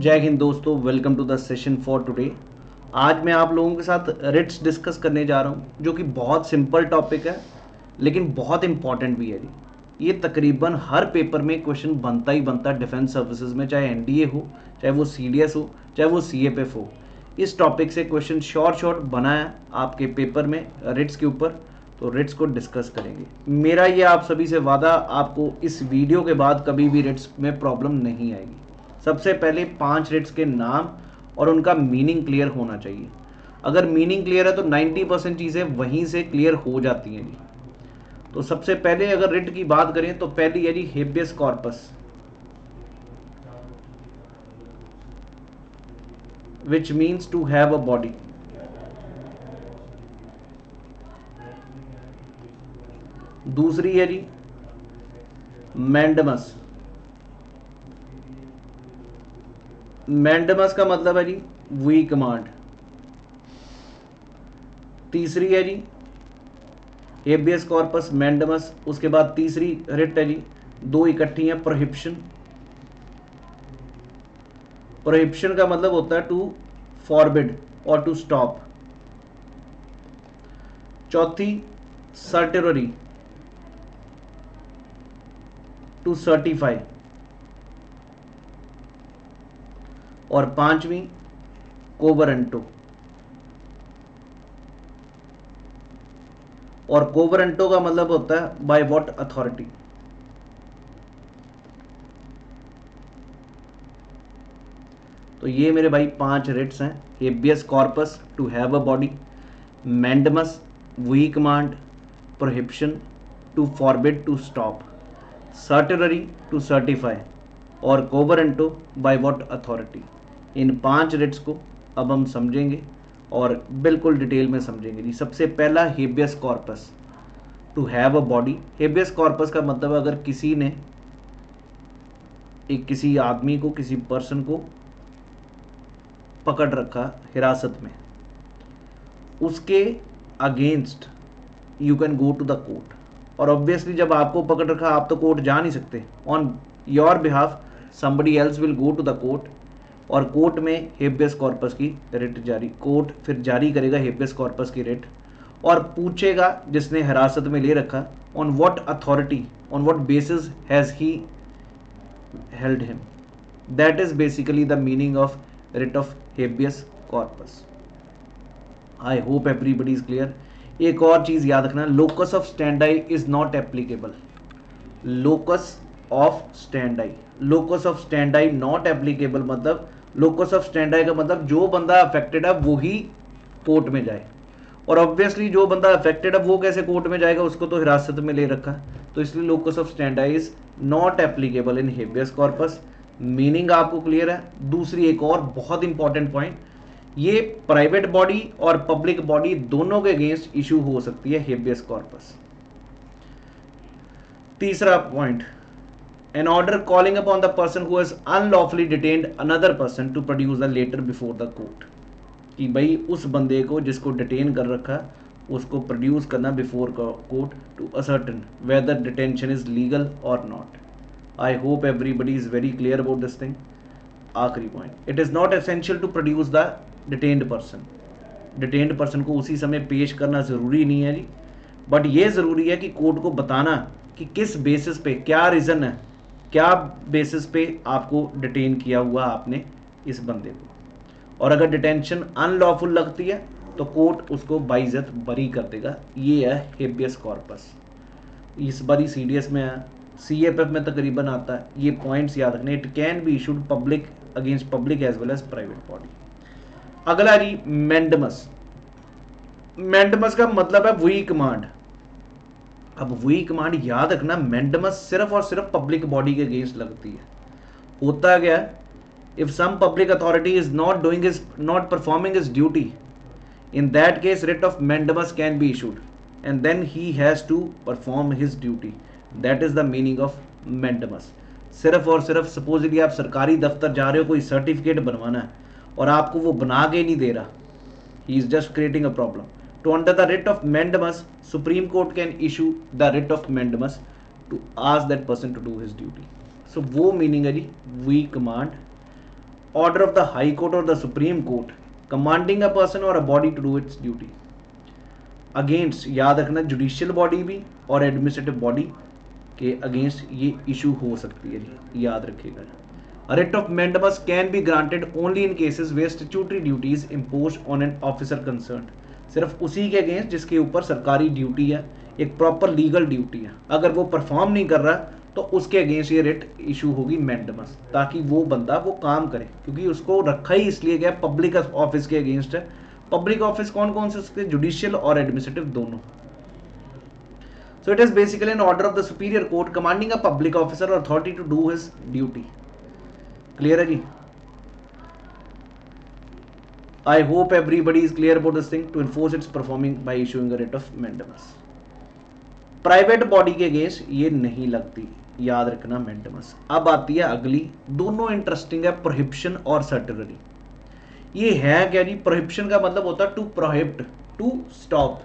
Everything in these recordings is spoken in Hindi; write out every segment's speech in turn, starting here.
जय हिंद दोस्तों, welcome to the session for today. आज मैं आप लोगों के साथ रिट्स डिस्कस करने जा रहा हूं, जो कि बहुत सिंपल टॉपिक है लेकिन बहुत इंपॉर्टेंट भी है जी। ये तकरीबन हर पेपर में क्वेश्चन बनता ही बनता है डिफेंस सर्विसेज में, चाहे एनडीए हो, चाहे वो सीडीएस हो, चाहे वो सीएपीएफ हो। इस टॉपिक से क्वेश्चन शॉर्ट बना है आपके पेपर में रिट्स के ऊपर, तो रिट्स को डिस्कस करेंगे। मेरा ये आप सभी से वादा, आपको इस वीडियो के बाद कभी भी रिट्स में प्रॉब्लम नहीं आएगी। सबसे पहले 5 रिट्स के नाम और उनका मीनिंग क्लियर होना चाहिए। अगर मीनिंग क्लियर है तो 90% चीज़ें वहीं से क्लियर हो जाती हैं जी। तो सबसे पहले अगर रिट की बात करें तो पहली है जी habeas corpus, which means to have a body. दूसरी है जी मैंडमस। मैंडमस का मतलब है जी वी कमांड। तीसरी है जी हेबियस कॉर्पस, मैंडमस, उसके बाद तीसरी रिट है जी, दो इकट्ठी है, प्रोहिबिशन। प्रोहिबिशन का मतलब होता है टू फॉरबिड और टू स्टॉप। चौथी सर्टेररी, टू सर्टिफाई। और पांचवी कोवरेंटो। और कोवरेंटो का मतलब होता है बाय व्हाट अथॉरिटी। तो ये मेरे भाई 5 रिट्स हैं। Habeas corpus, to have a body; mandamus, we command; prohibition, to forbid to stop; certiorari, to certify; और कोवरेंटो, बाय व्हाट अथॉरिटी। इन 5 रिट्स को अब हम समझेंगे और बिल्कुल डिटेल में समझेंगे जी। सबसे पहला habeas corpus, to have a body. Habeas corpus का मतलब अगर किसी ने किसी आदमी को, किसी पर्सन को पकड़ रखा हिरासत में, उसके against you can go to the court. और ऑब्वियसली जब आपको पकड़ रखा, आप तो कोर्ट जा नहीं सकते। On your behalf somebody else will go to the court, और कोर्ट में हेबियस कॉर्पस की रिट जारी, कोर्ट फिर जारी करेगा हेबियस कॉर्पस की रिट और पूछेगा जिसने हिरासत में ले रखा, on what authority, on what basis has he held him. That is basically the meaning of writ of habeas corpus. I hope everybody is clear. एक और चीज याद रखना, locus of स्टैंडाई is not applicable. Locus of स्टैंडाई, locus of स्टैंडाई not applicable मतलब, लोकस ऑफ स्टैंडाई का मतलब जो बंदा अफेक्टेड है वो ही कोर्ट में जाए। और ऑब्वियसली जो बंदा अफेक्टेड है वो कैसे कोर्ट में जाएगा, उसको तो हिरासत में ले रखा। तो इसलिए locus of स्टैंडाई is not applicable in habeas corpus. Meaning आपको क्लियर है। दूसरी एक और बहुत इंपॉर्टेंट पॉइंट, ये प्राइवेट बॉडी और पब्लिक बॉडी दोनों के अगेंस्ट इशू हो सकती है हेबियस कॉर्पस। तीसरा point, an order calling upon the person who has unlawfully detained another person to produce the letter before the court। कि भाई उस बंदे को जिसको डिटेन कर रखा उसको प्रोड्यूस करना before court to ascertain whether detention is legal और not. I hope everybody is very clear about this thing. आखिरी point, it is not essential to produce the detained person. Detained person को उसी समय पेश करना जरूरी नहीं है जी, बट ये जरूरी है कि कोर्ट को बताना कि किस बेसिस पे, क्या रीजन है, क्या बेसिस पे आपको डिटेन किया हुआ आपने इस बंदे को। और अगर डिटेंशन अनलॉफुल लगती है तो कोर्ट उसको बाइज्जत बरी कर देगा। ये है हेबियस कॉर्पस। इस बारी सीडीएस में है, सीएपीएफ में तकरीबन आता है। ये पॉइंट्स याद रखने। It can be issued public against public as well as private body. अगला जी मैंडमस। मैंडमस का मतलब है वी कमांड। अब वी कमांड याद रखना, मैंडमस सिर्फ और सिर्फ पब्लिक बॉडी के अगेंस्ट लगती है। होता क्या है, if some public authority is not performing his duty, in that case writ of mandamus can be issued and then he has to perform his duty. That is the meaning of mandamus। सिर्फ और सिर्फ सपोजली आप सरकारी दफ्तर जा रहे हो, कोई सर्टिफिकेट बनवाना है और आपको वो बना के नहीं दे रहा, he is just creating a problem। To under the writ of mandamus, Supreme Court can issue the writ of mandamus to ask that person to do his duty। So वो मीनिंग है जी we command. Order of the high court और the supreme court commanding a person और a body to do its duty against, याद रखना, जुडिशियल बॉडी भी और एडमिनिस्ट्रेटिव बॉडी के अगेंस्ट ये इशू हो सकती है जी, याद रखिएगा। Writ of mandamus can be granted only in cases where statutory duties impose on an officer concern, सिर्फ उसी के अगेंस्ट जिसके ऊपर सरकारी ड्यूटी है, एक प्रॉपर लीगल ड्यूटी है, अगर वो परफॉर्म नहीं कर रहा तो उसके अगेंस्ट ये रिट इशू होगी मैंडेमस, ताकि वो बंदा वो काम करे, क्योंकि उसको रखा ही इसलिए गया पब्लिक ऑफिस के अगेंस्ट है। पब्लिक ऑफिस कौन कौन से उसके, जुडिशियल और एडमिनिस्ट्रेटिव दोनों। So it is basically an order of the superior court commanding a public officer or authority to do his duty. Clear है जी? I hope everybody is clear about this thing to enforce its performing by issuing a writ of mandamus. Private body के अगेंस्ट ये नहीं लगती, याद रखना मैंडेमस। अब आती है अगली, दोनों इंटरेस्टिंग है, प्रोहिबिशन और सर्टिलरी। ये है क्या जी? प्रोहिबिशन का मतलब होता है to prohibit, to stop,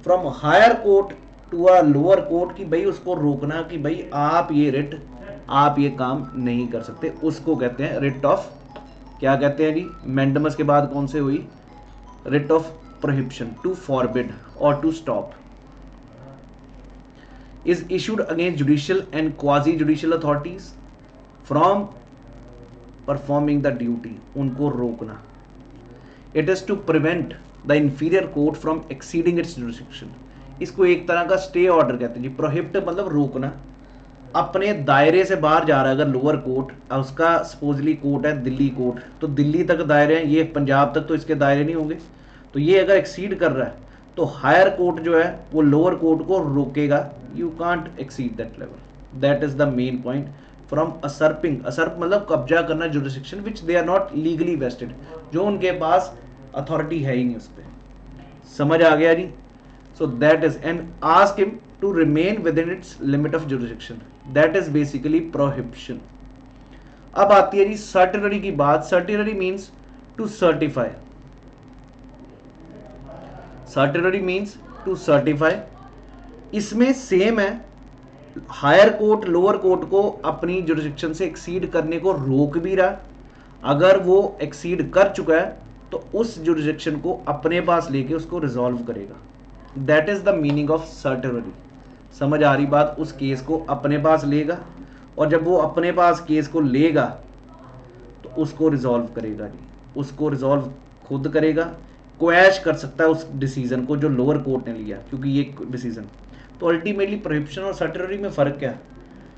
from higher court to a lower court, कि भाई उसको रोकना कि भाई आप ये रिट, आप ये काम नहीं कर सकते, उसको कहते हैं रिट ऑफ, क्या कहते हैं जी? मैंडेमस के बाद कौन से हुई? Writ of prohibition, to forbid और to stop. Is issued against judicial and quasi judicial authorities from performing the duty, उनको रोकना। It is to prevent the inferior court from exceeding its jurisdiction, इसको एक तरह का स्टे ऑर्डर कहते हैं जी। प्रोहिबिट मतलब रोकना, अपने दायरे से बाहर जा रहा है। अगर लोअर कोर्ट, उसका सपोजली कोर्ट है दिल्ली कोर्ट, तो दिल्ली तक दायरे हैं, ये पंजाब तक तो इसके दायरे नहीं होंगे, तो ये अगर एक्सीड कर रहा है तो हायर कोर्ट जो है वो लोअर कोर्ट को रोकेगा, you can't exceed that level. That is the main point from usurping, usurp मतलब कब्जा करना jurisdiction which they are not legally vested, जो उनके पास अथॉरिटी है ही नहीं उस पर। समझ आ गया जी? So that is, and ask him to remain within its limit of jurisdiction. That is basically prohibition. अब आती है जी सर्टिलरी की बात। Certiorari means to certify, certiorari means to certify. इसमें सेम है, हायर कोर्ट लोअर कोर्ट को अपनी जुरिस्डिक्शन से एक्सीड करने को रोक भी रहा, अगर वो एक्सीड कर चुका है तो उस जुरिस्डिक्शन को अपने पास लेके उसको रिजॉल्व करेगा। That is the meaning of certiorari. समझ आ रही बात? उस केस को अपने पास लेगा, और जब वो अपने पास केस को लेगा तो उसको रिजॉल्व करेगा जी, उसको रिजॉल्व खुद करेगा, क्वैश कर सकता है उस डिसीजन को जो लोअर कोर्ट ने लिया, क्योंकि ये डिसीजन। तो अल्टीमेटली प्रोहिबिशन और सर्टिलरी में फर्क क्या है?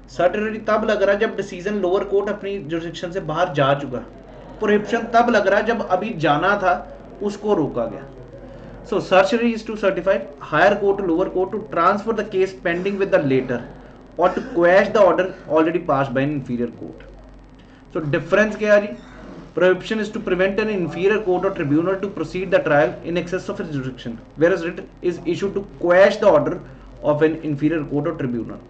सर्टिलरी तब लग रहा है जब डिसीजन लोअर कोर्ट अपनी जुरिस्डिक्शन से बाहर जा चुका, प्रोहिबिशन तब लग रहा है जब अभी जाना था उसको रोका गया। So surgery is to certify higher court to lower court to transfer the case pending with the later or to quash the order already passed by an inferior court. So difference क्या है जी? Prohibition is to prevent an inferior court or tribunal to proceed the trial in excess of its jurisdiction, whereas writ is issued to quash the order of an inferior court or tribunal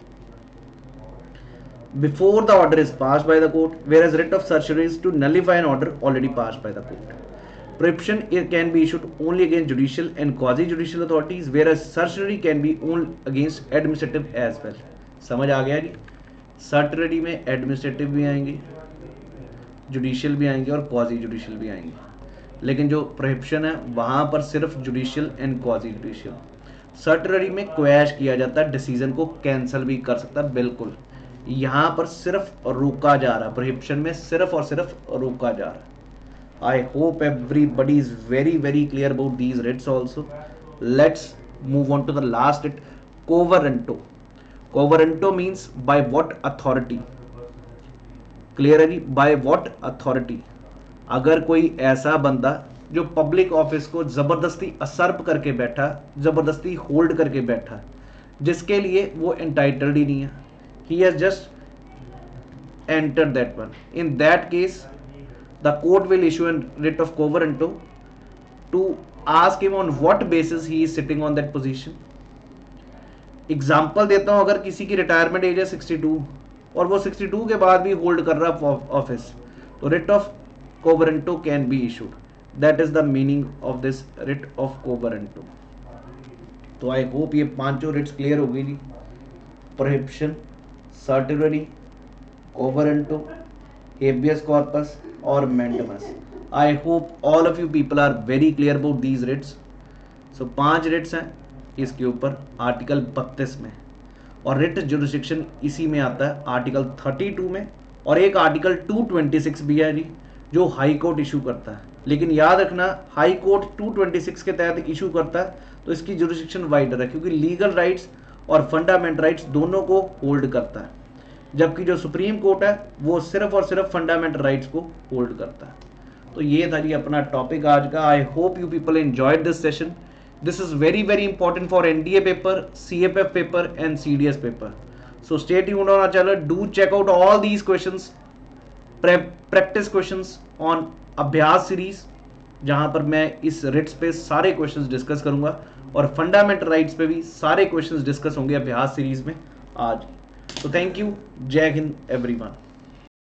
before the order is passed by the court, whereas writ of certiorari is to nullify an order already passed by the court. Prohibition can be issued only against judicial and quasi-judicial authorities, whereas certiorari can be only against administrative as well. समझ आ गया जी? सर्टिलरी में एडमिनिस्ट्रेटिव भी आएंगे, जुडिशियल भी आएंगे और क्वाजी जुडिशियल भी आएंगे, लेकिन जो प्रोहिबिशन है वहाँ पर सिर्फ जुडिशियल एंड क्वाजी जुडिशियल। सर्टिलरी में क्वैश किया जाता है, डिसीजन को कैंसिल भी कर सकता है, बिल्कुल। यहाँ पर सिर्फ रोका जा रहा है, प्रोहिबिशन में सिर्फ और सिर्फ रोका जा रहा है। I hope everybody is very clear about these writs also. Let's move on to the last writ, quo warranto. Quo warranto means by what authority? Clear है जी? By what authority? अगर कोई ऐसा बंदा जो पब्लिक ऑफिस को जबरदस्ती असर्प करके बैठा, जबरदस्ती होल्ड करके बैठा, जिसके लिए वो एंटाइटल्ड ही नहीं है, he has just entered that one. In that case the court will issue a writ of quo warranto to ask him on what basis he is sitting on that position. Example देता हूं, अगर किसी की रिटायरमेंट एज है 62 और वो 62 के बाद भी होल्ड कर रहा है ऑफिस, तो writ of quo warranto can be issued. That is the meaning of this writ of quo warranto। तो आई होप ये पांचों रिट्स क्लियर हो गई जी। Prohibition, certiorari, quo warranto, habeas corpus और mandamus. I hope all of you people are very clear about these writs. So 5 writs हैं इसके ऊपर आर्टिकल 32 में, और रिट जुरिस्डिक्शन इसी में आता है आर्टिकल 32 में, और एक आर्टिकल 226 भी है जी जो हाई कोर्ट इशू करता है। लेकिन याद रखना हाई कोर्ट 226 के तहत इशू करता है तो इसकी जुरिस्डिक्शन वाइडर है, क्योंकि लीगल राइट्स और फंडामेंटल राइट्स दोनों को होल्ड करता है, जबकि जो सुप्रीम कोर्ट है वो सिर्फ और सिर्फ फंडामेंटल राइट्स को होल्ड करता है। तो ये था जी अपना टॉपिक आज का। I hope you people enjoyed this session. This is very very important for NDA paper, CFF paper and CDS paper. So stay tuned on our channel. Do check out all these questions, practice questions on अभ्यास सीरीज, जहां पर मैं इस रिट्स पे सारे क्वेश्चंस डिस्कस करूंगा और फंडामेंटल राइट्स पे भी सारे क्वेश्चंस डिस्कस होंगे अभ्यास सीरीज में आज। तो थैंक यू, जय हिंद एवरीवन।